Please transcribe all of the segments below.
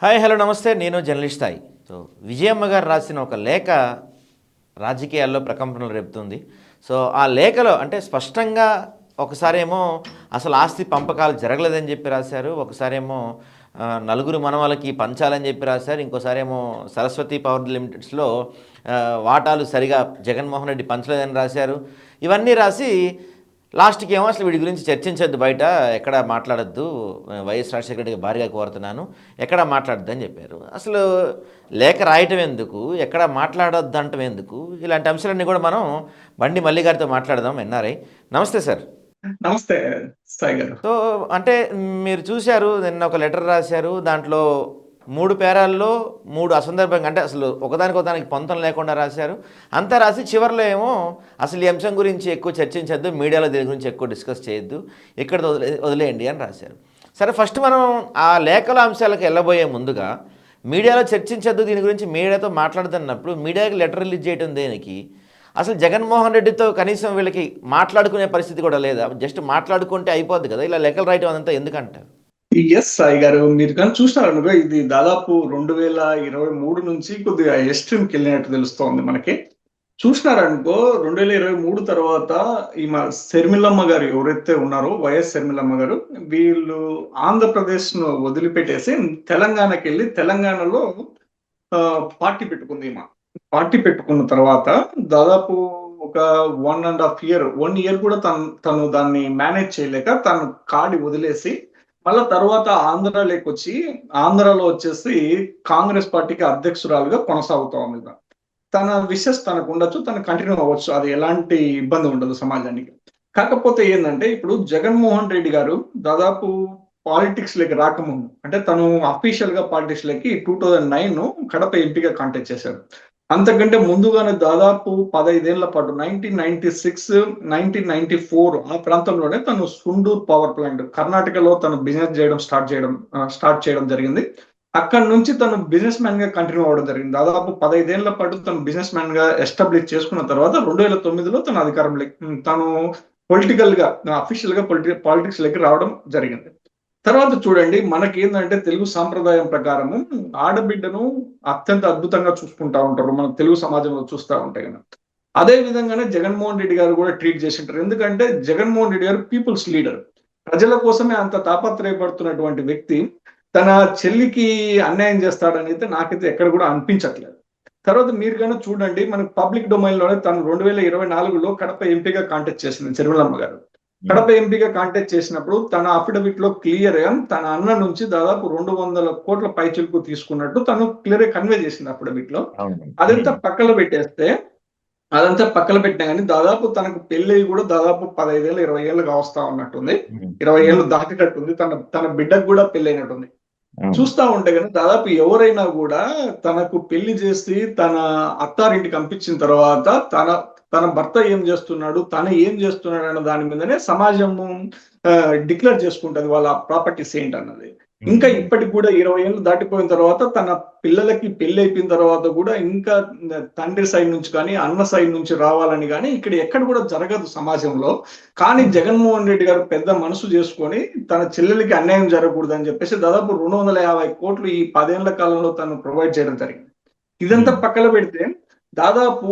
Hi hello నమస్తే. నేను journalist స్థాయి. సో విజయమ్మ గారు రాసిన ఒక లేఖ రాజకీయాల్లో ప్రకంపనలు రేపుతుంది. సో ఆ లేఖలో అంటే స్పష్టంగా ఒకసారేమో అసలు ఆస్తి పంపకాలు జరగలేదని చెప్పి రాశారు, ఒకసారేమో నలుగురు మనవలకి పంచాలని చెప్పి రాశారు, ఇంకోసారేమో సరస్వతి పవర్ లిమిటెడ్స్లో వాటాలు సరిగా జగన్మోహన్ రెడ్డి పంచలేదని రాశారు. ఇవన్నీ రాసి లాస్ట్కి ఏమో అసలు వీడి గురించి చర్చించొద్దు, బయట ఎక్కడ మాట్లాడొద్దు, వైఎస్ రాజశేఖర రెడ్డికి భారీగా కోరుతున్నాను, ఎక్కడ మాట్లాడద్దు అని చెప్పారు. అసలు లేఖ రాయటం ఎందుకు, ఎక్కడ మాట్లాడొద్దు అంటం ఎందుకు, ఇలాంటి అంశాలన్నీ కూడా మనం బండి మల్లి గారితో మాట్లాడదాం. ఎన్ఆర్ఐ. నమస్తే సార్. నమస్తే సాయి గారు. సో అంటే మీరు చూశారు, నిన్న ఒక లెటర్ రాశారు, దాంట్లో 3 పేరాల్లో 3 అసందర్భంగా అంటే అసలు ఒకదానికి పొంతం లేకుండా రాశారు. అంతా రాసి చివరిలో ఏమో అసలు ఈ అంశం గురించి ఎక్కువ చర్చించద్దు, మీడియాలో దీని గురించి ఎక్కువ డిస్కస్ చేయొద్దు, ఇక్కడ వదిలేయండి అని రాశారు. సరే, ఫస్ట్ మనం ఆ లేఖల అంశాలకు వెళ్ళబోయే ముందుగా మీడియాలో చర్చించద్దు, దీని గురించి మీడియాతో మాట్లాడుతున్నప్పుడు మీడియాకి లెటర్ రిలీజ్ చేయడం దేనికి? అసలు జగన్మోహన్ రెడ్డితో కనీసం వీళ్ళకి మాట్లాడుకునే పరిస్థితి కూడా లేదా? జస్ట్ మాట్లాడుకుంటే అయిపోద్ది కదా, ఇలా లెక్కలు రాయటం అదంతా ఎందుకంటారు? ఎస్ సాయి గారు, మీరు కానీ చూసినారనుకో ఇది దాదాపు 2023 నుంచి కొద్దిగా ఎక్స్ట్రీమ్కి వెళ్ళినట్టు తెలుస్తోంది మనకి. చూసినారనుకో 2023 తర్వాత ఈమె శర్మిలమ్మ గారు ఎవరైతే ఉన్నారో, వైఎస్ శర్మిలమ్మ గారు, వీళ్ళు ఆంధ్రప్రదేశ్ ను వదిలిపెట్టేసి తెలంగాణకి వెళ్ళి తెలంగాణలో పార్టీ పెట్టుకుంది. ఈమె పార్టీ పెట్టుకున్న తర్వాత దాదాపు ఒక 1.5 ఇయర్ కూడా తను దాన్ని మేనేజ్ చేయలేక తను కాడి వదిలేసి మళ్ళా తర్వాత ఆంధ్రాలోకి వచ్చి ఆంధ్రాలో వచ్చేసి కాంగ్రెస్ పార్టీకి అధ్యక్షురాలుగా కొనసాగుతా ఉంది. తన విషెస్ తనకు ఉండొచ్చు, తను కంటిన్యూ అవ్వచ్చు, అది ఎలాంటి ఇబ్బంది ఉండదు సమాజానికి. కాకపోతే ఏంటంటే ఇప్పుడు జగన్మోహన్ రెడ్డి గారు దాదాపు పాలిటిక్స్ లోకి రాకముందు, అంటే తను అఫీషియల్ గా పాలిటిక్స్ లోకి 2009 కడప ఎంపీగా కాంటెస్ట్ చేశారు. అంతకంటే ముందుగానే దాదాపు 15 ఏళ్ల పాటు 1996, 1994 ఆ ప్రాంతంలోనే తను సుండూర్ పవర్ ప్లాంట్ కర్ణాటకలో తను బిజినెస్ చేయడం స్టార్ట్ చేయడం జరిగింది. అక్కడ నుంచి తను బిజినెస్ మ్యాన్ గా కంటిన్యూ అవ్వడం జరిగింది. దాదాపు 15 ఏళ్ల పాటు తను బిజినెస్ మ్యాన్ గా ఎస్టాబ్లిష్ చేసుకున్న తర్వాత 2009లో తన తను పొలిటికల్ గా అఫీషియల్ గా పాలిటిక్స్ లోకి రావడం జరిగింది. తర్వాత చూడండి, మనకి ఏంటంటే తెలుగు సాంప్రదాయం ప్రకారము ఆడబిడ్డను అత్యంత అద్భుతంగా చూసుకుంటా ఉంటారు, మన తెలుగు సమాజంలో చూస్తూ ఉంటాయి కదా. అదే విధంగానే జగన్మోహన్ రెడ్డి గారు కూడా ట్రీట్ చేసి ఉంటారు. ఎందుకంటే జగన్మోహన్ రెడ్డి గారు పీపుల్స్ లీడర్, ప్రజల కోసమే అంత తాపత్రయపడుతున్నటువంటి వ్యక్తి తన చెల్లికి అన్యాయం చేస్తాడని అయితే నాకైతే ఎక్కడ కూడా అనిపించట్లేదు. తర్వాత మీరు కనుక చూడండి, మనకు పబ్లిక్ డొమైన్ లోనే తను 2024లో కడప ఎంపీగా కాంటెస్ట్ చేసింది శర్మిలమ్మ గారు. కడప ఎంపీగా కాంటెస్ట్ చేసినప్పుడు తన అఫిడవిట్ లో క్లియర్ గా తన అన్న నుంచి దాదాపు 200 కోట్ల పైచిలుకు తీసుకున్నట్టు తను క్లియర్ గా కన్వే చేసింది అఫిడవిట్ లో. అదంతా పక్కన పెట్టేస్తే, అదంతా పక్కన పెట్టినా కానీ దాదాపు తనకు పెళ్లి కూడా దాదాపు 15 ఏళ్ళు 20 ఏళ్ళుగా వస్తా ఉన్నట్టుంది, 20 ఏళ్ళు దాటినట్టుంది. తన బిడ్డకు కూడా పెళ్లి అయినట్టుంది. చూస్తా ఉంటే కానీ దాదాపు ఎవరైనా కూడా తనకు పెళ్లి చేసి తన అత్తారింటికి పంపించిన తర్వాత తన భర్త ఏం చేస్తున్నాడు, తను ఏం చేస్తున్నాడు అన్న దాని మీదనే సమాజము డిక్లేర్ చేసుకుంటది వాళ్ళ ప్రాపర్టీస్ ఏంటన్నది. ఇంకా ఇప్పటికి కూడా 20 ఏళ్ళు దాటిపోయిన తర్వాత తన పిల్లలకి పెళ్లి అయిపోయిన తర్వాత కూడా ఇంకా తండ్రి సైడ్ నుంచి కానీ అన్న సైడ్ నుంచి రావాలని కానీ ఇక్కడ ఎక్కడ కూడా జరగదు సమాజంలో. కానీ జగన్మోహన్ రెడ్డి గారు పెద్ద మనసు చేసుకొని తన చెల్లెలకి అన్యాయం జరగకూడదు అని చెప్పేసి దాదాపు 250 కోట్లు ఈ 10 ఏళ్ల కాలంలో తను ప్రొవైడ్ చేయడం జరిగింది. ఇదంతా పక్కన పెడితే దాదాపు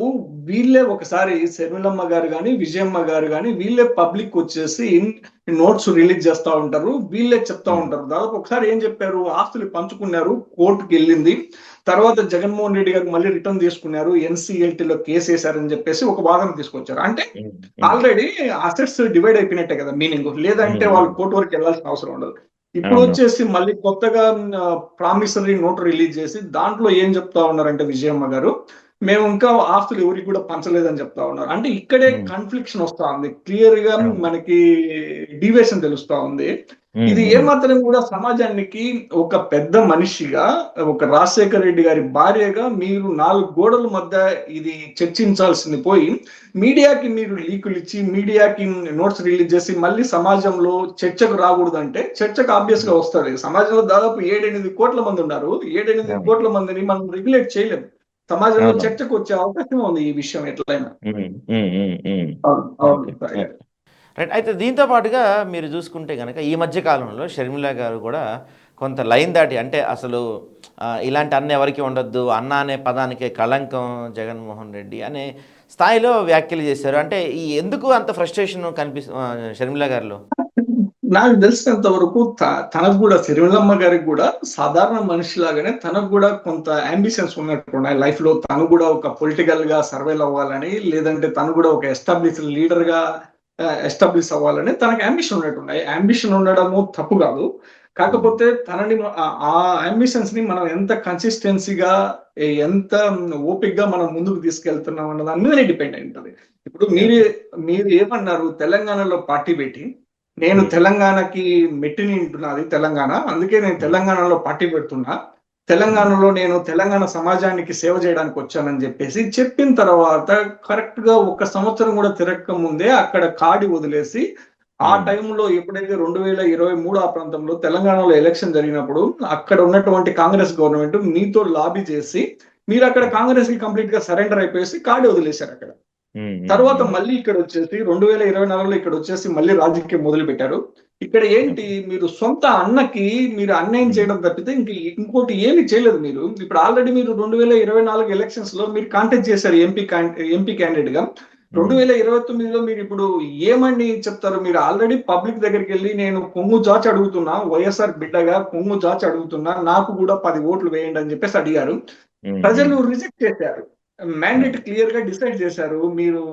వీళ్ళే ఒకసారి శర్మిలమ్మ గారు కానీ విజయమ్మ గారు కానీ వీళ్ళే పబ్లిక్ వచ్చేసి నోట్స్ రిలీజ్ చేస్తా ఉంటారు, వీళ్ళే చెప్తా ఉంటారు. దాదాపు ఒకసారి ఏం చెప్పారు, ఆస్తులు పంచుకున్నారు, కోర్టుకి వెళ్ళింది, తర్వాత జగన్మోహన్ రెడ్డి గారు మళ్ళీ రిటర్న్ తీసుకున్నారు, ఎన్సీఎల్టీలో కేసు వేశారని చెప్పేసి ఒక వాదన తీసుకొచ్చారు. అంటే ఆల్రెడీ అసెట్స్ డివైడ్ అయిపోయినట్టే కదా మీనింగ్, లేదంటే వాళ్ళు కోర్టు వరకు వెళ్ళాల్సిన అవసరం ఉండదు. ఇప్పుడు వచ్చేసి మళ్ళీ కొత్తగా ప్రామిసరీ నోట్ రిలీజ్ చేసి దాంట్లో ఏం చెప్తా ఉన్నారంటే విజయమ్మ గారు, మేము ఇంకా ఆస్తులు ఎవరికి కూడా పంచలేదని చెప్తా ఉన్నారు. అంటే ఇక్కడే కన్ఫ్లిక్షన్ వస్తా ఉంది, క్లియర్ గా మనకి డివియేషన్ తెలుస్తా ఉంది. ఇది ఏమాత్రం కూడా సమాజానికి ఒక పెద్ద మనిషిగా, ఒక రాజశేఖర రెడ్డి గారి భార్యగా మీరు 4 గోడల మధ్య ఇది చర్చించాల్సింది పోయి మీడియాకి మీరు లీకులు ఇచ్చి మీడియాకి నోట్స్ రిలీజ్ చేసి మళ్ళీ సమాజంలో చర్చకు రాకూడదంటే చర్చకు ఆబ్వియస్ గా వస్తుంది. సమాజంలో దాదాపు 7-8 కోట్ల మంది ఉన్నారు, 7-8 కోట్ల మందిని మనం రెగ్యులేట్ చేయలేము. సమాజంలో చర్చకు వచ్చే అవకాశం ఉంది ఈ విషయం ఎట్లయినా. రైట్. అయితే దీంతో పాటుగా మీరు చూసుకుంటే కనుక ఈ మధ్య కాలంలో షర్మిల గారు కూడా కొంత లైన్ దాటి, అంటే అసలు ఇలాంటి అన్న ఎవరికి ఉండొద్దు, అన్న అనే పదానికి కళంకం జగన్మోహన్ రెడ్డి అనే స్థాయిలో వ్యాఖ్యలు చేశారు. అంటే ఈ ఎందుకు అంత ఫ్రస్ట్రేషన్ షర్మిల గారిలో? నాకు తెలిసినంత వరకు తనకు కూడా సిరివెల్లమ్మ గారికి కూడా సాధారణ మనిషిలాగానే తనకు కూడా కొంత అంబిషన్స్ ఉన్నట్టున్నాయి లైఫ్ లో. తను కూడా ఒక పొలిటికల్ గా సర్వేల్ అవ్వాలని, లేదంటే తను కూడా ఒక ఎస్టాబ్లిష్ లీడర్ గా ఎస్టాబ్లిష్ అవ్వాలని తనకి అంబిషన్ ఉన్నట్టున్నాయి. అంబిషన్ ఉండడము తప్పు కాదు. కాకపోతే తనని ఆ అంబిషన్స్ ని మనం ఎంత కన్సిస్టెన్సీగా, ఎంత ఓపిక్ గా మనం ముందుకు తీసుకెళ్తున్నాం అన్న దాని మీద డిపెండ్ అయి ఉంటుంది. ఇప్పుడు మీరు ఏమన్నారు, తెలంగాణలో పార్టీ పెట్టి నేను తెలంగాణకి మెట్టిని ఉంటున్నది తెలంగాణ, అందుకే నేను తెలంగాణలో పార్టీ పెడుతున్నా, తెలంగాణలో నేను తెలంగాణ సమాజానికి సేవ చేయడానికి వచ్చానని చెప్పేసి చెప్పిన తర్వాత కరెక్ట్ గా 1 సంవత్సరం కూడా తిరగక ముందే అక్కడ కాడి వదిలేసి, ఆ టైంలో ఎప్పుడైతే 2023 ఆ ప్రాంతంలో తెలంగాణలో ఎలక్షన్ జరిగినప్పుడు అక్కడ ఉన్నటువంటి కాంగ్రెస్ గవర్నమెంట్ మీతో లాబీ చేసి మీరు అక్కడ కాంగ్రెస్ కి కంప్లీట్ గా సరెండర్ అయిపోయేసి కాడి వదిలేశారు అక్కడ. తర్వాత మళ్ళీ ఇక్కడ వచ్చేసి 2024లో ఇక్కడ వచ్చేసి మళ్ళీ రాజకీయం మొదలు పెట్టారు. ఇక్కడ ఏంటి, మీరు సొంత అన్నకి మీరు అన్యాయం చేయడం తప్పితే ఇంకోటి ఏమి చేయలేదు. మీరు ఇప్పుడు ఆల్రెడీ మీరు 2024 ఎలక్షన్స్ లో మీరు కాంటెస్ట్ చేశారు ఎంపీ క్యాండిడేట్ గా. 2029లో మీరు ఇప్పుడు ఏమని చెప్తారు? మీరు ఆల్రెడీ పబ్లిక్ దగ్గరికి వెళ్ళి నేను కొంగు జాచి అడుగుతున్నా, వైఎస్ఆర్ బిడ్డగా కొంగు జాచి అడుగుతున్నా, నాకు కూడా 10 ఓట్లు వేయండి అని చెప్పేసి అడిగారు. ప్రజలు రిజెక్ట్ చేశారు. మ్యాండేట్ క్లియర్ గా డిసైడ్ చేశారు, మీరు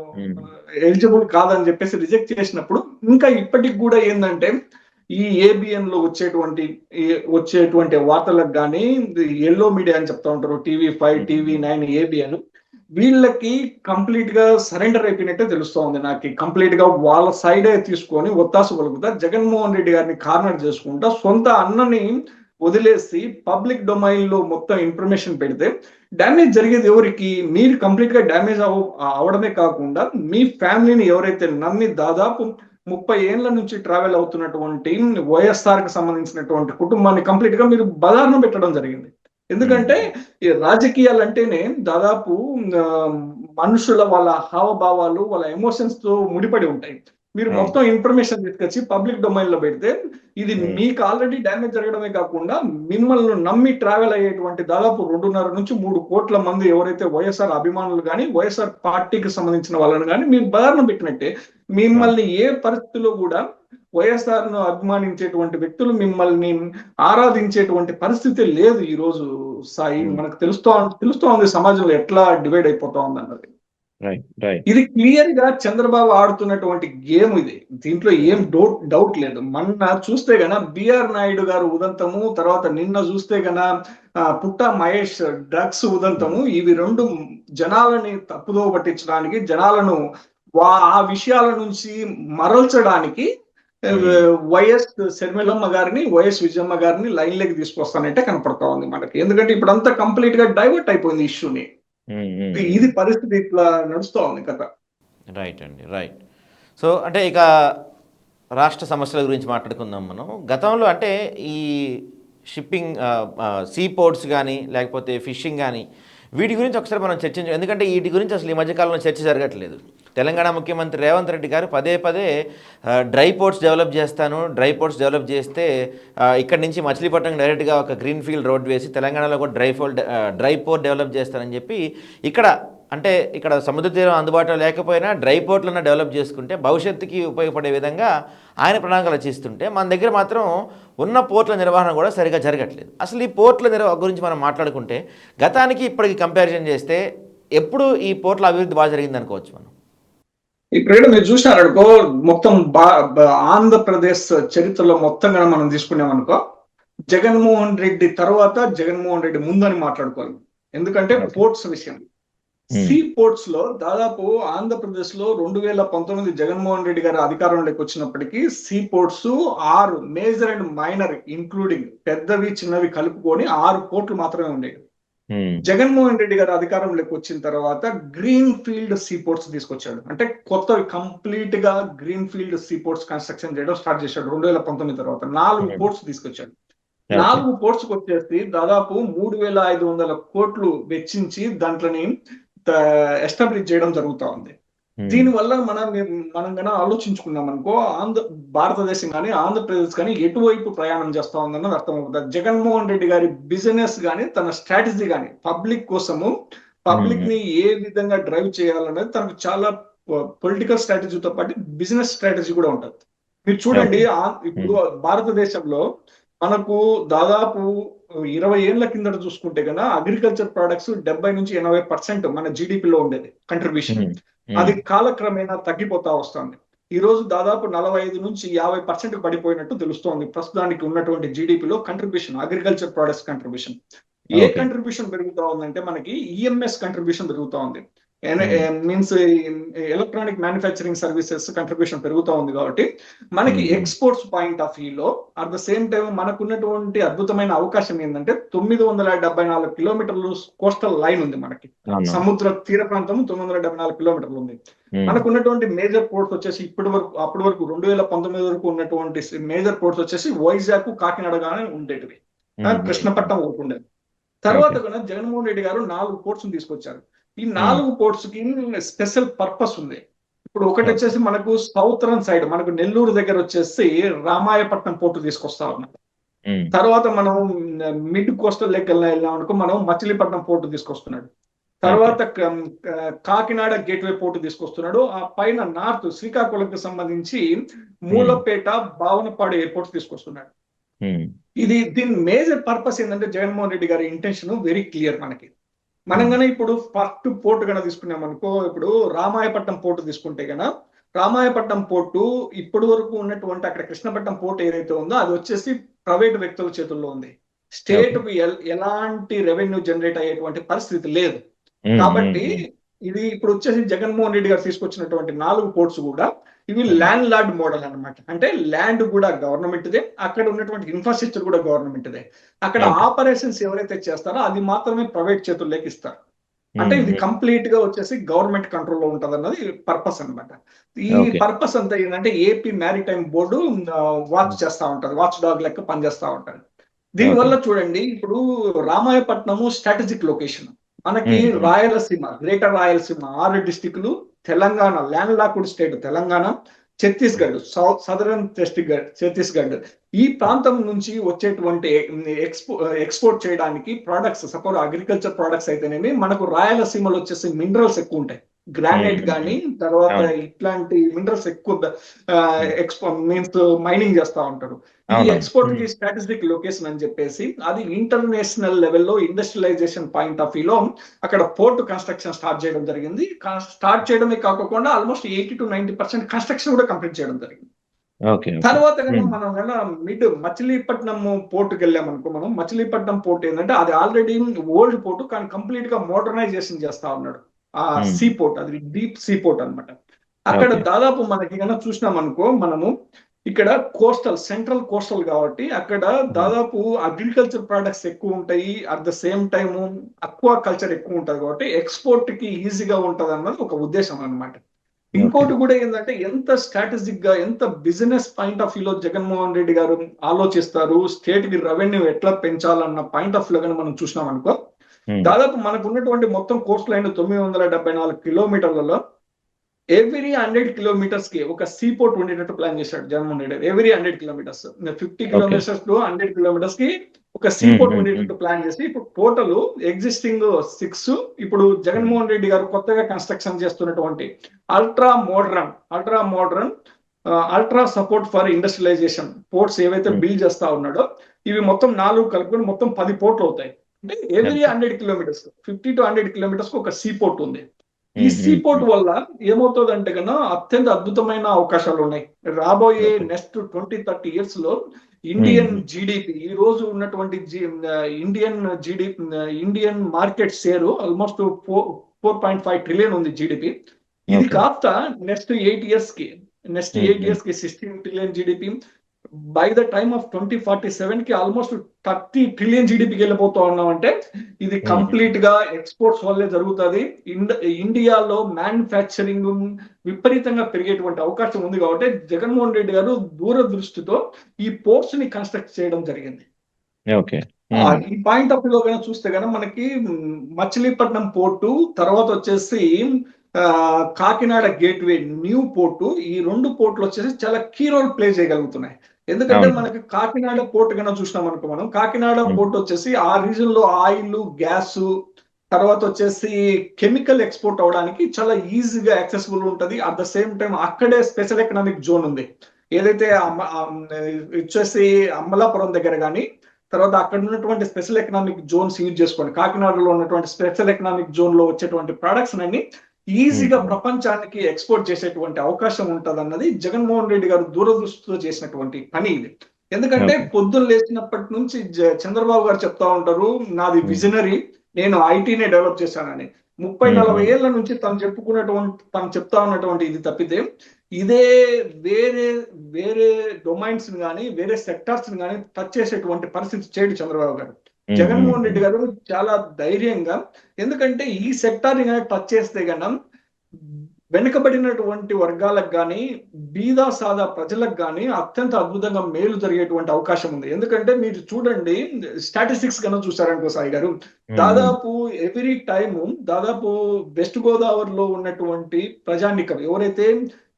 ఎలిజిబుల్ కాదని చెప్పేసి రిజెక్ట్ చేసినప్పుడు ఇంకా ఇప్పటికి కూడా ఏంటంటే ఈ ఏబిఎన్ లో వచ్చేటువంటి వార్తలకు కానీ ఎల్లో మీడియా అని చెప్తా ఉంటారు, TV5, TV9, ఏబిఎన్, వీళ్ళకి కంప్లీట్ గా సరెండర్ అయిపోయినట్టే తెలుస్తోంది. నాకు కంప్లీట్ గా వాళ్ళ సైడే తీసుకొని ఒత్తాసు పలుకుతా జగన్మోహన్ రెడ్డి గారిని కార్నర్ చేసుకుంటా సొంత అన్నని వదిలేసి పబ్లిక్ డొమైన్ లో మొత్తం ఇన్ఫర్మేషన్ పెడితే డ్యామేజ్ జరిగేది ఎవరికి? మీరు కంప్లీట్ గా డ్యామేజ్ అవడమే కాకుండా మీ ఫ్యామిలీని ఎవరైతే నమ్మి దాదాపు 30 ఏళ్ల నుంచి ట్రావెల్ అవుతున్నటువంటి వైఎస్ఆర్ కి సంబంధించినటువంటి కుటుంబాన్ని కంప్లీట్ గా మీరు బదారణ పెట్టడం జరిగింది. ఎందుకంటే ఈ రాజకీయాలు అంటేనే దాదాపు మనుషుల వాళ్ళ హావభావాలు, వాళ్ళ ఎమోషన్స్ తో ముడిపడి ఉంటాయి. మీరు మొత్తం ఇన్ఫర్మేషన్ తీసుకొచ్చి పబ్లిక్ డొమైన్ లో పెడితే ఇది మీకు ఆల్రెడీ డ్యామేజ్ జరగడమే కాకుండా మిమ్మల్ని నమ్మి ట్రావెల్ అయ్యేటువంటి దాదాపు 2.5 నుంచి 3 కోట్ల మంది ఎవరైతే వైఎస్ఆర్ అభిమానులు కానీ వైఎస్ఆర్ పార్టీకి సంబంధించిన వాళ్ళని కానీ మీరు బదారణ పెట్టినట్టే. మిమ్మల్ని ఏ పరిస్థితిలో కూడా వైఎస్ఆర్ ను అభిమానించేటువంటి వ్యక్తులు మిమ్మల్ని ఆరాధించేటువంటి పరిస్థితి లేదు ఈ రోజు సాయి. మనకు తెలుస్తూ ఉంది సమాజంలో ఎట్లా డివైడ్ అయిపోతా ఉంది అన్నది. ఇది క్లియర్ గా చంద్రబాబు ఆడుతున్నటువంటి గేమ్ ఇది. దీంట్లో ఏం డౌట్ లేదు. మొన్న చూస్తే గన బిఆర్ నాయుడు గారు ఉదంతము, తర్వాత నిన్న చూస్తే గన పుట్ట మహేష్ డ్రగ్స్ ఉదంతము, ఇవి 2 జనాలని తప్పుదో పట్టించడానికి, జనాలను ఆ విషయాల నుంచి మరల్చడానికి వైఎస్ షర్మిలమ్మ గారిని, వైఎస్ విజయమ్మ గారిని లైన్ లెక్కి తీసుకొస్తానంటే కనపడతా ఉంది మనకి. ఎందుకంటే ఇప్పుడంతా కంప్లీట్ గా డైవర్ట్ అయిపోయింది ఇష్యూని. ఇది పరిస్థితి ఇట్లా నడుస్తూ ఉంది కథ. రైట్ అండి, రైట్. సో అంటే ఇక రాష్ట్ర సమస్యల గురించి మాట్లాడుకుందాం మనం. గతంలో అంటే ఈ షిప్పింగ్ సీ పోర్ట్స్ కానీ లేకపోతే ఫిషింగ్ కానీ వీటి గురించి ఒకసారి మనం చర్చించాం. ఎందుకంటే వీటి గురించి అసలు ఈ మధ్యకాలంలో చర్చ జరగట్లేదు. తెలంగాణ ముఖ్యమంత్రి రేవంత్ రెడ్డి గారు పదే డ్రై పోర్ట్స్ డెవలప్ చేస్తాను, డ్రై పోర్ట్స్ డెవలప్ చేస్తే ఇక్కడి నుంచి మచిలీపట్నం డైరెక్ట్గా ఒక గ్రీన్ ఫీల్డ్ రోడ్ వేసి తెలంగాణలో కూడా డ్రై పోర్ట్ డెవలప్ చేస్తానని చెప్పి ఇక్కడ సముద్ర తీరం అందుబాటులో లేకపోయినా డ్రై పోర్ట్లను డెవలప్ చేసుకుంటే భవిష్యత్తుకి ఉపయోగపడే విధంగా ఆయన ప్రణాళికలు రచిస్తుంటే మన దగ్గర మాత్రం ఉన్న పోర్ట్ల నిర్వహణ కూడా సరిగా జరగట్లేదు. అసలు ఈ పోర్ట్ల గురించి మనం మాట్లాడుకుంటే గతానికి ఇప్పటికి కంపారిజన్ చేస్తే ఎప్పుడు ఈ పోర్ట్ల అభివృద్ధి బాగా జరిగింది అనుకోవచ్చు మనం? ఇప్పుడు మీరు చూసినారనుకో, మొత్తం ఆంధ్రప్రదేశ్ చరిత్రలో మొత్తం కనుక మనం తీసుకున్నామనుకో, జగన్మోహన్ రెడ్డి తర్వాత జగన్మోహన్ రెడ్డి ముందని మాట్లాడుకోవాలి. ఎందుకంటే పోర్ట్స్ విషయం, సీ పోర్ట్స్ లో దాదాపు ఆంధ్రప్రదేశ్ లో 2019 జగన్మోహన్ రెడ్డి గారి అధికారంలోకి వచ్చినప్పటికీ sea ports 6 major and minor including పెద్దవి చిన్నవి కలుపుకొని 6 పోర్ట్లు మాత్రమే ఉండేవి. జగన్మోహన్ రెడ్డి గారు అధికారంలోకి వచ్చిన తర్వాత గ్రీన్ ఫీల్డ్ సీ పోర్ట్స్ తీసుకొచ్చాడు. అంటే కొత్తవి కంప్లీట్ గా green field see ports construction చేయడం స్టార్ట్ చేశాడు 2019 తర్వాత. 4 పోర్ట్స్ తీసుకొచ్చాడు. 4 పోర్ట్స్ వచ్చేసి దాదాపు 3,500 కోట్లు వెచ్చించి దాంట్లోని ఎస్టాబ్లిష్ చేయడం జరుగుతా ఉంది. ఉమ్, దీనివల్ల మనం గన ఆలోచించుకున్నాం అనుకో, భారతదేశం కానీ ఆంధ్రప్రదేశ్ కానీ ఎటువైపు ప్రయాణం చేస్తా ఉందన్నది అర్థమవుతుంది. జగన్మోహన్ రెడ్డి గారి బిజినెస్ కానీ తన స్ట్రాటజీ కానీ పబ్లిక్ కోసము, పబ్లిక్ ఉమ్, ని ఏ విధంగా డ్రైవ్ చేయాలనేది తనకు చాలా పొలిటికల్ స్ట్రాటజీతో పాటు బిజినెస్ స్ట్రాటజీ కూడా ఉంటుంది. మీరు చూడండి, ఓకే. ఇప్పుడు ఉమ్, భారతదేశంలో మనకు దాదాపు 20 ఏళ్ల కిందట చూసుకుంటే కన్నా అగ్రికల్చర్ ప్రొడక్ట్స్ 70 నుంచి 80% మన జీడిపిలో ఉండేది కంట్రిబ్యూషన్. ఉమ్, అది ఉమ్, కాలక్రమేణా తగ్గిపోతా వస్తుంది. ఈ రోజు దాదాపు 45 నుంచి 50% పడిపోయినట్టు తెలుస్తోంది. ప్రస్తుతానికి ఉన్నటువంటి జీడిపిలో కంట్రిబ్యూషన్, అగ్రికల్చర్ ప్రొడక్ట్స్ కంట్రిబ్యూషన్. ఏ ఓకే. కంట్రిబ్యూషన్ పెరుగుతా ఉందంటే మనకి ఈఎంఎస్ కంట్రిబ్యూషన్ పెరుగుతా ఉంది. Um, means electronic manufacturing services contribution పెరుగుతా ఉంది. కాబట్టి మనకి um, um, exports point of వ్యూలో అట్ ద సేమ్ టైం మనకున్నటువంటి అద్భుతమైన అవకాశం ఏంటంటే 974 కిలోమీటర్లు కోస్టల్ లైన్ ఉంది మనకి. అవును. సముద్ర తీర ప్రాంతం 974 కిలోమీటర్లు ఉంది. ఉమ్, మనకు ఉన్నటువంటి మేజర్ పోర్ట్స్ వచ్చేసి అప్పటి వరకు 2019 వరకు ఉన్నటువంటి మేజర్ పోర్ట్స్ వచ్చేసి వైజాగ్, కాకినాడగానే ఉండేటివి. ఉమ్, ఉమ్, కృష్ణపట్నం ఒకటి ఉండేది. తర్వాత ఓకే. కూడా జగన్మోహన్ రెడ్డి గారు 4 పోర్ట్స్ తీసుకొచ్చారు. ఈ ఉమ్, 4 పోర్ట్స్ కి స్పెషల్ పర్పస్ ఉంది. ఇప్పుడు ఒకటి ఓకే. వచ్చేసి మనకు సౌతరన్ సైడ్, మనకు నెల్లూరు దగ్గర వచ్చేసి రామాయపట్నం పోర్టు తీసుకొస్తా ఉన్నాం. ఉమ్, తర్వాత మనం మిడ్ కోస్టల్ లెక్క వెళ్ళాం అనుకో, మనం మచిలీపట్నం పోర్టు తీసుకొస్తున్నాడు. ఓకే. తర్వాత కాకినాడ గేట్వే పోర్టు తీసుకొస్తున్నాడు. ఆ పైన నార్త్ శ్రీకాకుళంకి సంబంధించి ఉమ్, మూలపేట, భావనపాడు ఎయిర్పోర్ట్స్ తీసుకొస్తున్నాడు. ఉమ్, దీని మేజర్ పర్పస్ ఏంటంటే జగన్మోహన్ రెడ్డి గారి ఇంటెన్షన్ వెరీ క్లియర్ మనకి. మనం ఉమ్, గన ఇప్పుడు ఫస్ట్ పోర్టు గన తీసుకున్నాం అనుకో, ఇప్పుడు రామాయపట్నం పోర్టు తీసుకుంటే గన, రామాయపట్నం పోర్టు ఇప్పటి వరకు ఉన్నటువంటి అక్కడ కృష్ణపట్నం పోర్టు ఏదైతే ఉందో అది వచ్చేసి ప్రైవేట్ వ్యక్తుల చేతుల్లో ఉంది. State okay. కు ఎలాంటి రెవెన్యూ జనరేట్ అయ్యేటువంటి పరిస్థితి లేదు. ఉమ్, ఉమ్, కాబట్టి ఉమ్, ఇది ఇప్పుడు వచ్చేసి జగన్మోహన్ రెడ్డి గారు తీసుకొచ్చినటువంటి 4 పోర్ట్స్ కూడా ఇవి ఉమ్, ల్యాండ్ లార్డ్ మోడల్ అన్నమాట. అంటే ల్యాండ్ కూడా గవర్నమెంట్దే, అక్కడ ఉన్నటువంటి ఇన్ఫ్రాస్ట్రక్చర్ కూడా గవర్నమెంట్దే. అక్కడ ఓకే. ఆపరేషన్స్ ఎవరైతే చేస్తారో అది మాత్రమే ప్రైవేట్ చేతుల్లోకి ఇస్తారు. అంటే ఉమ్, ఇది ఉమ్, కంప్లీట్ గా వచ్చేసి గవర్నమెంట్ కంట్రోల్లో ఉంటది అన్నది పర్పస్ అన్నమాట. ఈ ఓకే. పర్పస్ అంతా ఏంటంటే ఏపీ మ్యారిటైమ్ బోర్డు వాచ్ ఉమ్, చేస్తా ఉంటది, వాచ్ డాగ్ లెక్క పనిచేస్తా ఉంటది. ఓకే. దీనివల్ల చూడండి, ఇప్పుడు రామాయపట్నము స్ట్రాటజిక్ లొకేషన్. మనకి um, um, Rayalaseema, greater Rayalaseema 6 డిస్టిక్లు, Telangana land locked state Telangana, um, Chhattisgarh southern Chhattisgarh, ఈ ప్రాంతం నుంచి వచ్చేటువంటి ఎక్స్పోర్ట్ చేయడానికి ప్రొడక్ట్స్, సపోజ్ అగ్రికల్చర్ ప్రొడక్ట్స్ అయితేనేమి, మనకు రాయలసీమలో వచ్చేసి మినరల్స్ ఎక్కువ ఉంటాయి. ఉమ్, గ్రానైట్ ఉమ్, కానీ, ఉమ్, తర్వాత అవును. ఇట్లాంటి మినరల్స్ ఎక్కువ ఉమ్, మీన్స్ మైనింగ్ చేస్తా ఉంటారు. ఈ అవునవును. ఎక్స్పోర్ట్ ఉమ్, కి స్ట్రాటజిక్ లొకేషన్ అని చెప్పేసి అది ఇంటర్నేషనల్ లెవెల్లో ఇండస్ట్రియలైజేషన్ పాయింట్ ఆఫ్ వ్యూలో అక్కడ పోర్ట్ కన్స్ట్రక్షన్ స్టార్ట్ చేయడం జరిగింది. స్టార్ట్ చేయడమే కాకుండా ఆల్మోస్ట్ 80 to 90% కన్స్ట్రక్షన్ కూడా కంప్లీట్ చేయడం జరిగింది. ఓకే. ఓకే. తర్వాత కన్నా ఉమ్, మనం కన్నా మచిలీపట్నం పోర్టుకి వెళ్ళామనుకో, మనం మచిలీపట్నం పోర్ట్ ఏంటంటే అది ఆల్రెడీ ఓల్డ్ పోర్టు, కానీ కంప్లీట్ గా మోడర్నైజేషన్ చేస్తా ఉన్నాడు. ఆ ఉమ్, సీ పోర్ట్, అది డీప్ సీ పోర్ట్ అనమాట. అక్కడ ఓకే. దాదాపు మనకి కన్నా చూసినాం అనుకో మనము, ఇక్కడ కోస్టల్, సెంట్రల్ కోస్టల్ కాబట్టి అక్కడ ఉమ్, దాదాపు అగ్రికల్చర్ ప్రొడక్ట్స్ ఎక్కువ ఉంటాయి. At the same time aqua culture ఎక్కువ ఉంటది కాబట్టి ఎక్స్పోర్ట్ కి ఈజీగా ఉంటది అన్నది ఒక ఉద్దేశం అన్నమాట. ఓకే. ఇంకోటి కూడా ఏంటంటే ఎంత స్ట్రాటజిక్ గా, ఎంత బిజినెస్ పాయింట్ ఆఫ్ వ్యూలో జగన్మోహన్ రెడ్డి గారు ఆలోచిస్తారు, స్టేట్ కి రెవెన్యూ ఎట్లా పెంచాలన్న పాయింట్ ఆఫ్ వ్యూ మనం చూసినాం అనుకో, ఉమ్, దాదాపు మనకు ఉన్నటువంటి మొత్తం కోస్ట్ లైన్ 974 కిలోమీటర్లలో ఎవ్రీ 100 కిలోమీటర్స్ కి ఒక సీ పోర్ట్ ఉండేటట్టు ప్లాన్ చేశాడు Jaganmohan Reddy. Every 100 kilometres, 50 okay. Kilometres to 100 kilometres కి ఒక సీ ఉమ్, పోర్ట్ ఉమ్, ఉమ్, ఉండేటట్టు ప్లాన్ చేసి, ఇప్పుడు టోటల్ ఎగ్జిస్టింగ్ 6, ఇప్పుడు ఉమ్, జగన్మోహన్ రెడ్డి గారు కొత్తగా కన్స్ట్రక్షన్ చేస్తున్నటువంటి ultra modern ultra support for industrialisation ports ఏవైతే ఉమ్, బిల్డ్ చేస్తా ఉన్నాడో, ఇవి మొత్తం 4 కలుపుకొని మొత్తం 10 పోర్ట్లు అవుతాయి. అంటే every okay. 100 kilometres, 50 to 100 kilometres ఒక సీ పోర్ట్ ఉంది. ఈ ఉమ్, సీ ఉమ్, పోర్ట్ ఉమ్, వల్ల ఏమవుతుందంటే కన్నా అత్యంత అద్భుతమైన అవకాశాలు ఉన్నాయి. రాబోయే ఓకే. నెక్స్ట్ 20-30 ఇయర్స్ లో ఉమ్, ఇండియన్ ఉమ్, జీడిపి, ఈ రోజు ఉన్నటువంటి Indian GDP, Indian market share almost 4.5 trillion ఉంది జీడిపి. ఇది ఓకే. కాస్త నెక్స్ట్ 8 ఇయర్స్ కి 16 trillion GDP. By the time of 2047 కి ఆల్మోస్ట్ 30 ట్రిలియన్ జీడిపికి వెళ్ళిపోతా ఉన్నాం. అంటే ఇది ఉమ్, ఉమ్, కంప్లీట్ గా ఎక్స్పోర్ట్స్ వల్లే జరుగుతుంది. ఇండియాలో మ్యానుఫ్యాక్చరింగ్ విపరీతంగా పెరిగేటువంటి అవకాశం ఉంది. కాబట్టి జగన్మోహన్ రెడ్డి గారు దూరదృష్టితో ఈ పోర్ట్స్ ని కన్స్ట్రక్ట్ చేయడం జరిగింది. ఓకే. ఉమ్, ఈ పాయింట్ ఆఫ్ వ్యూ కనుక చూస్తే కనుక మనకి మచిలీపట్నం పోర్టు, తర్వాత వచ్చేసి కాకినాడ గేట్వే, న్యూ పోర్టు, ఈ రెండు పోర్టులు వచ్చేసి చాలా కీ రోల్ ప్లే చేయగలుగుతున్నాయి. ఎందుకంటే అవును. మనకి కాకినాడ పోర్ట్ కన్నా చూసినాం అనుకో, మనం కాకినాడ ఉమ్, పోర్ట్ వచ్చేసి ఆ రీజన్ లో ఆయిల్, గ్యాస్, తర్వాత వచ్చేసి కెమికల్ ఎక్స్పోర్ట్ అవడానికి చాలా ఈజీగా యాక్సెసిబుల్ ఉంటది. అట్ ద సేమ్ టైం అక్కడే స్పెషల్ ఎకనామిక్ జోన్ ఉంది. ఏదైతే వచ్చేసి అమలాపురం దగ్గర కానీ, తర్వాత అక్కడ ఉన్నటువంటి స్పెషల్ ఎకనామిక్ జోన్స్ యూజ్ చేసుకోండి, కాకినాడలో ఉన్నటువంటి స్పెషల్ ఎకనామిక్ జోన్ లో వచ్చేటువంటి ప్రొడక్ట్స్ అన్ని ఈజీగా ఉమ్, ప్రపంచానికి ఎక్స్పోర్ట్ చేసేటువంటి అవకాశం ఉంటది అన్నది జగన్మోహన్ రెడ్డి గారు దూరదృష్టితో చేసినటువంటి పని ఇది. ఎందుకంటే ఓకే. పొద్దున్న లేచినప్పటి నుంచి చంద్రబాబు గారు చెప్తా ఉంటారు, నాది ఉమ్, విజనరీ, నేను ఐటీనే డెవలప్ చేశానని. 30-40 ఉమ్, ఏళ్ల నుంచి తను చెప్తా ఉన్నటువంటి ఇది తప్పితే, ఇదే వేరే వేరే డొమైన్స్ కానీ వేరే సెక్టార్స్ కానీ టచ్ చేసేటువంటి పరిస్థితి చేయడు చంద్రబాబు గారు. ఉమ్, జగన్మోహన్ రెడ్డి ఉమ్, గారు చాలా ధైర్యంగా, ఎందుకంటే ఈ సెక్టార్ ని కానీ టచ్ చేస్తే గన వెనుకబడినటువంటి వర్గాలకు కానీ బీదా సాదా ప్రజలకు కానీ అత్యంత అద్భుతంగా మేలు జరిగేటువంటి అవకాశం ఉంది. ఎందుకంటే మీరు చూడండి, స్టాటిస్టిక్స్ కన్నా చూసారనుకో సాయి గారు, ఉమ్, దాదాపు ఎవ్రీ టైము దాదాపు వెస్ట్ గోదావరిలో ఉన్నటువంటి ప్రజానికం ఎవరైతే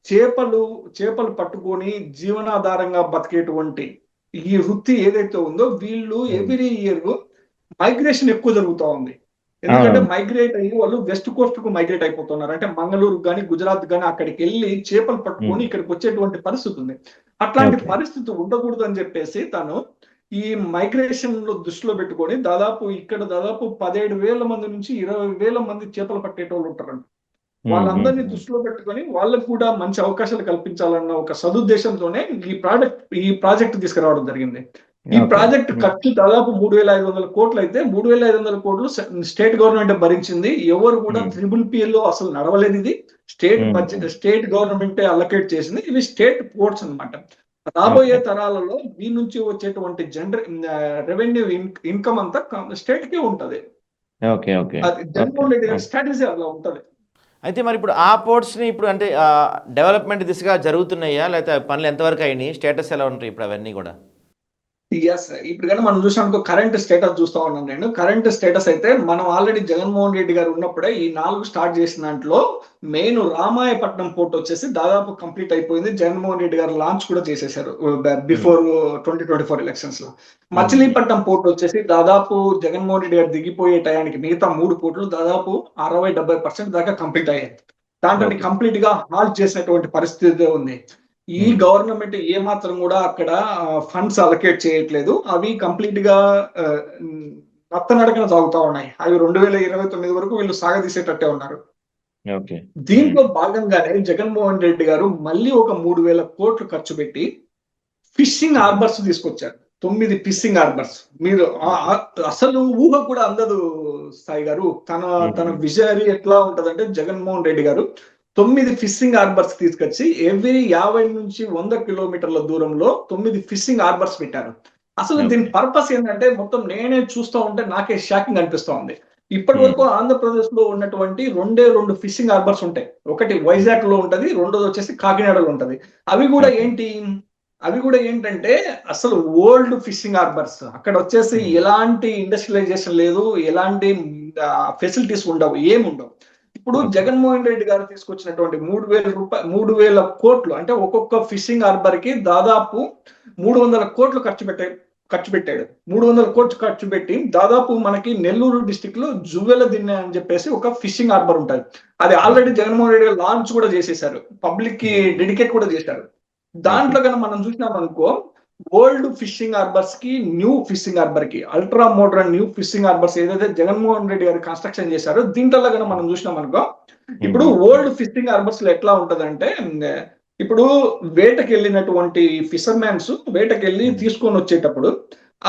చేపలు పట్టుకొని జీవనాధారంగా బతికేటువంటి ఈ వృత్తి ఏదైతే ఉందో, వీళ్ళు ఉమ్. ఎవ్రీ ఇయర్ మైగ్రేషన్ ఎక్కువ జరుగుతూ ఉంది. ఎందుకంటే అవునవును. మైగ్రేట్ అయ్యి వాళ్ళు వెస్ట్ కోస్ట్ కు మైగ్రేట్ అయిపోతున్నారు. అంటే మంగళూరు కానీ గుజరాత్ కానీ అక్కడికి వెళ్ళి చేపలు పట్టుకొని ఉమ్, ఇక్కడికి వచ్చేటువంటి పరిస్థితి ఉంది. అట్లాంటి ఓకే. పరిస్థితి ఉండకూడదు అని చెప్పేసి తను ఈ మైగ్రేషన్ లో దృష్టిలో పెట్టుకొని దాదాపు 17,000 మంది నుంచి 20,000 మంది చేపలు పట్టేటోళ్ళు ఉంటారు. ఉమ్, ఉమ్, వాళ్ళందరినీ దృష్టిలో పెట్టుకొని వాళ్ళకు కూడా మంచి అవకాశాలు కల్పించాలన్న ఒక సదుద్దేశంతోనే ఈ ప్రాజెక్ట్ తీసుకురావడం జరిగింది. ఈ ఓకే. ప్రాజెక్ట్ ఉమ్, ఖర్చు దాదాపు 3,500 కోట్లు అయితే 3,500 కోట్లు స్టేట్ గవర్నమెంట్ భరించింది. ఎవరు కూడా ఉమ్, PPPL లో అసలు నడవలేదు. ఇది ఉమ్, ఉమ్, స్టేట్ గవర్నమెంట్ అలొకేట్ చేసింది. ఇవి స్టేట్ పోర్ట్స్ అన్నమాట. ఓకే. రాబోయే తరాలలో దీని నుంచి వచ్చేటువంటి రెవెన్యూ ఇన్కమ్ అంతా స్టేట్ కే ఉంటది. ఓకే. ఓకే. అది ఓకే. జగన్మోహన్ రెడ్డి గారి ఓకే. స్ట్రాటజీ అలా ఉంటది. అయితే మరి ఇప్పుడు ఆ పోర్ట్స్ని ఇప్పుడు అంటే డెవలప్మెంట్ దిశగా జరుగుతున్నాయా, లేకపోతే పనులు ఎంతవరకు అయినాయి, స్టేటస్ ఎలా ఉంటాయి ఇప్పుడు అవన్నీ కూడా? ఎస్, ఇప్పుడు కానీ మనం చూసామనుకో, కరెంట్ స్టేటస్ చూస్తా ఉన్నాను నేను. కరెంట్ స్టేటస్ అయితే మనం ఆల్రెడీ జగన్మోహన్ రెడ్డి గారు ఉన్నప్పుడే ఈ 4 స్టార్ట్ చేసిన దాంట్లో మెయిన్ రామాయపట్నం పోర్ట్ వచ్చేసి దాదాపు కంప్లీట్ అయిపోయింది. జగన్మోహన్ రెడ్డి గారు లాంచ్ కూడా చేసేసారు ఉమ్, బిఫోర్ 2024 ఎలక్షన్స్ లో. ఉమ్, మచిలీపట్నం పోర్ట్ వచ్చేసి దాదాపు జగన్మోహన్ రెడ్డి గారు దిగిపోయే టయానికి మిగతా 3 పోర్టులు దాదాపు 60-70% దాకా కంప్లీట్ అయ్యాయి. దాంట్లో ఓకే. కంప్లీట్ గా హాల్ట్ చేసినటువంటి పరిస్థితి ఉంది. ఈ ఉమ్, గవర్నమెంట్ ఏ మాత్రం కూడా అక్కడ ఫండ్స్ అలొకేట్ చేయట్లేదు. అవి కంప్లీట్ గా నత్తనడకన సాగుతా ఉన్నాయి. అవి 2029 వరకు వీళ్ళు సాగదీసేటట్టే ఉన్నారు. ఓకే. ఉమ్, దీంట్లో భాగంగానే జగన్మోహన్ రెడ్డి గారు మళ్ళీ ఒక 3,000 కోట్లు ఖర్చు పెట్టి ఫిషింగ్ ఉమ్, హార్బర్స్ తీసుకొచ్చారు. 9 ఫిషింగ్ హార్బర్స్. మీరు అసలు ఊహ కూడా అందదు సాయి గారు. తన ఉమ్, విజనరీ ఎట్లా ఉంటదంటే, జగన్మోహన్ రెడ్డి గారు 9 ఫిషింగ్ హార్బర్స్ తీసుకొచ్చి ఎవ్రీ 50 నుంచి 100 కిలోమీటర్ల దూరంలో 9 ఫిషింగ్ హార్బర్స్ పెట్టారు. అసలు దీని ఓకే. పర్పస్ ఏంటంటే, మొత్తం నేనే చూస్తూ ఉంటే నాకే షాకింగ్ అనిపిస్తా ఉంది. ఇప్పటి ఉమ్, వరకు ఆంధ్రప్రదేశ్ లో ఉన్నటువంటి 2 ఫిషింగ్ హార్బర్స్ ఉంటాయి. ఒకటి వైజాగ్ లో ఉంటది, రెండోది వచ్చేసి కాకినాడలో ఉంటది. అవి కూడా ఓకే. ఏంటి అవి కూడా ఏంటంటే అసలు ఓల్డ్ ఫిషింగ్ హార్బర్స్. అక్కడ వచ్చేసి ఉమ్, ఎలాంటి ఇండస్ట్రియలైజేషన్ లేదు, ఎలాంటి ఫెసిలిటీస్ ఉండవు, ఏముండవు. ఇప్పుడు ఓకే. జగన్మోహన్ రెడ్డి గారు తీసుకొచ్చినటువంటి 3,000 కోట్లు, అంటే ఒక్కొక్క ఫిషింగ్ హార్బర్ కి దాదాపు 300 కోట్లు ఖర్చు పెట్టాడు. 300 కోట్లు ఖర్చు పెట్టి దాదాపు మనకి నెల్లూరు డిస్టిక్ లో జువ్వెల దిన్నె అని చెప్పేసి ఒక ఫిషింగ్ హార్బర్ ఉంటుంది. అది ఆల్రెడీ జగన్మోహన్ రెడ్డి గారు లాంచ్ కూడా చేసేసారు, పబ్లిక్ కి ఉమ్, డెడికేట్ కూడా చేశారు. ఓకే. దాంట్లో కన్నా మనం చూసినాం అనుకో, ఓల్డ్ ఫిషింగ్ హార్బర్స్ కి న్యూ ఫిషింగ్ హార్బర్ కి ultra modern new fishing harbours ఏదైతే జగన్మోహన్ రెడ్డి గారు కన్స్ట్రక్షన్ చేశారో, దీంట్లో కన్నా మనం చూసినాం అనుకో, ఉమ్, ఇప్పుడు ఉమ్, ఓల్డ్ ఫిషింగ్ హార్బర్స్ లో ఎట్లా ఉంటదంటే, ఇప్పుడు వేటకి వెళ్ళినటువంటి ఫిషర్మ్యాన్స్ వేటకెళ్ళి ఉమ్, తీసుకొని వచ్చేటప్పుడు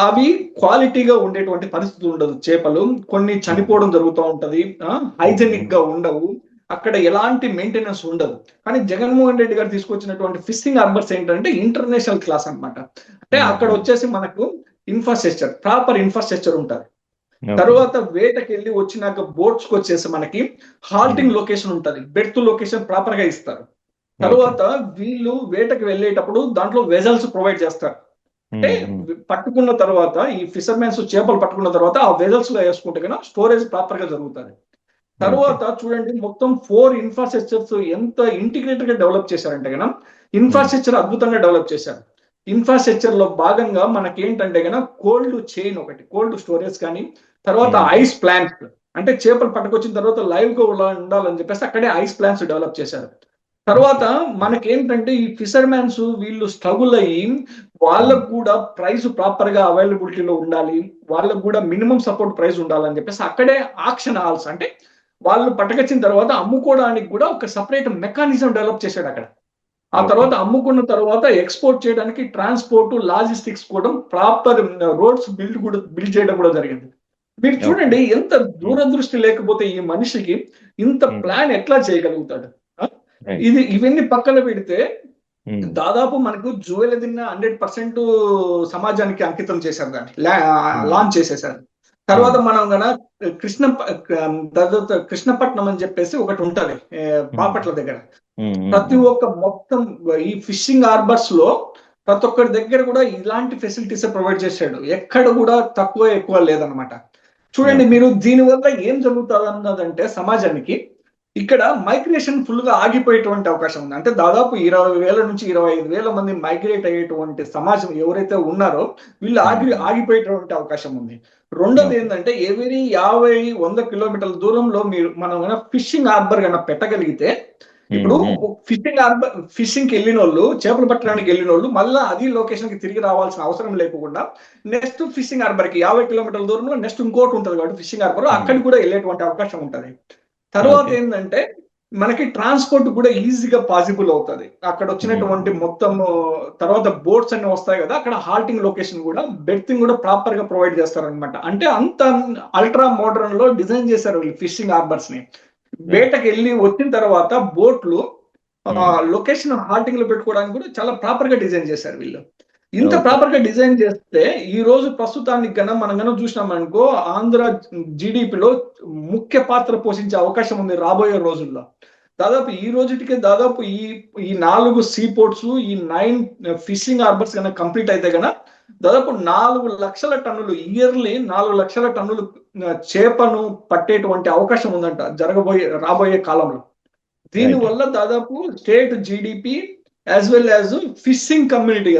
అవి క్వాలిటీగా ఉండేటువంటి పరిస్థితి ఉండదు. చేపలు కొన్ని ఉమ్, చనిపోవడం జరుగుతూ ఉంటది, ఉమ్, హైజెనిక్ ఉమ్, గా ఉండవు, అక్కడ ఎలాంటి మెయింటెనెన్స్ ఉండదు. కానీ జగన్మోహన్ రెడ్డి గారు తీసుకొచ్చినటువంటి ఫిషింగ్ హార్బర్స్ ఏంటంటే ఇంటర్నేషనల్ క్లాస్ అన్నమాట. అంటే ఉమ్, అక్కడ ఉమ్, వచ్చేసి మనకు ప్రాపర్ ఇన్ఫ్రాస్ట్రక్చర్ ఉంటుంది. ఓకే. తర్వాత వేటకి వెళ్ళి వచ్చినాక బోట్స్ కి వచ్చేసి మనకి ఉమ్, హాల్టింగ్ లొకేషన్ ఉంటుంది, బెర్త్ లొకేషన్ ప్రాపర్ గా ఇస్తారు. ఓకే. తర్వాత వీళ్ళు వేటకి వెళ్ళేటప్పుడు దాంట్లో వెజల్స్ ప్రొవైడ్ చేస్తారు. అంటే ఉమ్, ఉమ్, పట్టుకున్న తర్వాత ఈ ఫిషర్మెన్స్ చేపలు పట్టుకున్న తర్వాత ఆ వెజల్స్ లో వేసుకుంటే కన్నా స్టోరేజ్ ప్రాపర్ గా జరుగుతుంది. తర్వాత చూడండి మొత్తం 4 ఇన్ఫ్రాస్ట్రక్చర్స్ ఎంత ఇంటిగ్రేటెడ్ గా డెవలప్ చేశారంటే గన ఇన్ఫ్రాస్ట్రక్చర్ అద్భుతంగా డెవలప్ చేశారు. ఇన్ఫ్రాస్ట్రక్చర్ లో భాగంగా మనకి ఏంటంటే గన కోల్డ్ చైన్ ఒకటి, కోల్డ్ స్టోరేజ్ కానీ, తర్వాత ఐస్ ప్లాంట్స్ అంటే చేపలు పట్టుకొచ్చిన తర్వాత లైవ్ గా ఉండాలని చెప్పేసి అక్కడే ఐస్ ప్లాంట్స్ డెవలప్ చేశారు. తర్వాత మనకేంటంటే ఈ ఫిషర్మెన్స్ వీళ్ళు స్ట్రగుల్ అయ్యి వాళ్ళకు కూడా ప్రైస్ ప్రాపర్ గా అవైలబిలిటీలో ఉండాలి, వాళ్ళకు కూడా మినిమం సపోర్ట్ ప్రైస్ ఉండాలని చెప్పేసి అక్కడే ఆక్షన్ హాల్స్ అంటే వాళ్ళు పట్టుకొచ్చిన తర్వాత అమ్ముకోవడానికి కూడా ఒక సపరేట్ మెకానిజం డెవలప్ చేశాడు అక్కడ. ఆ తర్వాత అమ్ముకున్న తర్వాత ఎక్స్పోర్ట్ చేయడానికి ట్రాన్స్పోర్ట్ లాజిస్టిక్స్ కూడా ప్రాపర్ రోడ్స్ బిల్డ్ చేయడం కూడా జరిగింది. మీరు చూడండి ఎంత దూరదృష్టి లేకపోతే ఈ మనిషికి ఇంత ప్లాన్ ఎట్లా చేయగలుగుతాడు. ఇవన్నీ పక్కన పెడితే దాదాపు మనకు జ్యువెలరీని 100% సమాజానికి అంకితం చేశారు, దాన్ని లాంచ్ చేసేసారు. తర్వాత మనం గన కృష్ణపట్నం అని చెప్పేసి ఒకటి ఉంటది బాపట్ల దగ్గర. ప్రతి ఒక్క మొత్తం ఈ ఫిషింగ్ హార్బర్స్ లో ప్రతి ఒక్కరి దగ్గర కూడా ఇలాంటి ఫెసిలిటీస్ ప్రొవైడ్ చేశాడు. ఎక్కడ కూడా తక్కువ ఎక్కువ లేదనమాట. చూడండి మీరు దీనివల్ల ఏం జరుగుతుంది అన్నదంటే సమాజానికి ఇక్కడ మైగ్రేషన్ ఫుల్ గా ఆగిపోయేటువంటి అవకాశం ఉంది. అంటే దాదాపు 20,000 నుంచి 25,000 మంది మైగ్రేట్ అయ్యేటువంటి సమాజం ఎవరైతే ఉన్నారో వీళ్ళు ఆగిపోయేటువంటి అవకాశం ఉంది. రెండోది ఏంటంటే ఎవరీ 50-100 కిలోమీటర్ల దూరంలో మనం ఫిషింగ్ హార్బర్ కన్నా పెట్టగలిగితే ఇప్పుడు ఫిషింగ్ కి వెళ్ళిన వాళ్ళు, చేపలు పట్టడానికి వెళ్ళిన వాళ్ళు మళ్ళీ అది లొకేషన్ కి తిరిగి రావాల్సిన అవసరం లేకుండా నెక్స్ట్ ఫిషింగ్ హార్బర్ కి 50 కిలోమీటర్ల దూరంలో నెక్స్ట్ ఇంకోటి ఉంటుంది కాబట్టి ఫిషింగ్ హార్బర్ అక్కడికి కూడా వెళ్ళేటువంటి అవకాశం ఉంటది. తర్వాత ఏంటంటే మనకి ట్రాన్స్పోర్ట్ కూడా ఈజీగా పాసిబుల్ అవుతుంది. అక్కడ వచ్చినటువంటి మొత్తం తర్వాత బోట్స్ అన్ని వస్తాయి కదా, అక్కడ హాల్టింగ్ లొకేషన్ కూడా బెర్తింగ్ కూడా ప్రాపర్ గా ప్రొవైడ్ చేస్తారనమాట. అంటే అంత అల్ట్రా మోడర్న్ లో డిజైన్ చేశారు ఫిషింగ్ హార్బర్స్ ని. వేటకి వెళ్ళి వచ్చిన తర్వాత బోట్లు లొకేషన్ హాల్టింగ్ లో పెట్టుకోవడానికి కూడా చాలా ప్రాపర్ గా డిజైన్ చేశారు వీళ్ళు. ఇంత ప్రాపర్ గా డిజైన్ చేస్తే ఈ రోజు ప్రస్తుతానికి మనం చూసినాం అనుకో ఆంధ్ర జీడిపిలో ముఖ్య పాత్ర పోషించే అవకాశం ఉంది రాబోయే రోజుల్లో. దాదాపు ఈ రోజుటికే దాదాపు ఈ 4 సీ పోర్ట్స్, ఈ 9 ఫిషింగ్ హార్బర్స్ కన్నా కంప్లీట్ అయితే కన్నా దాదాపు 4 లక్షల టన్నులు ఇయర్లీ 4 లక్షల టన్నులు చేపను పట్టేటువంటి అవకాశం ఉందంట రాబోయే కాలంలో. దీనివల్ల దాదాపు state GDP as well as fishing community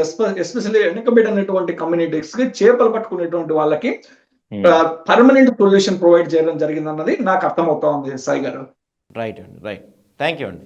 especially వెనకబడినటువంటి కమ్యూనిటీస్ కి చేపలు పట్టుకునేటువంటి వాళ్ళకి పర్మనెంట్ సొల్యూషన్ ప్రొవైడ్ చేయడం జరిగింది అన్నది నాకు అర్థమవుతా ఉంది సాయి గారు. రైట్ అండి, రైట్. థ్యాంక్ యూ అండి.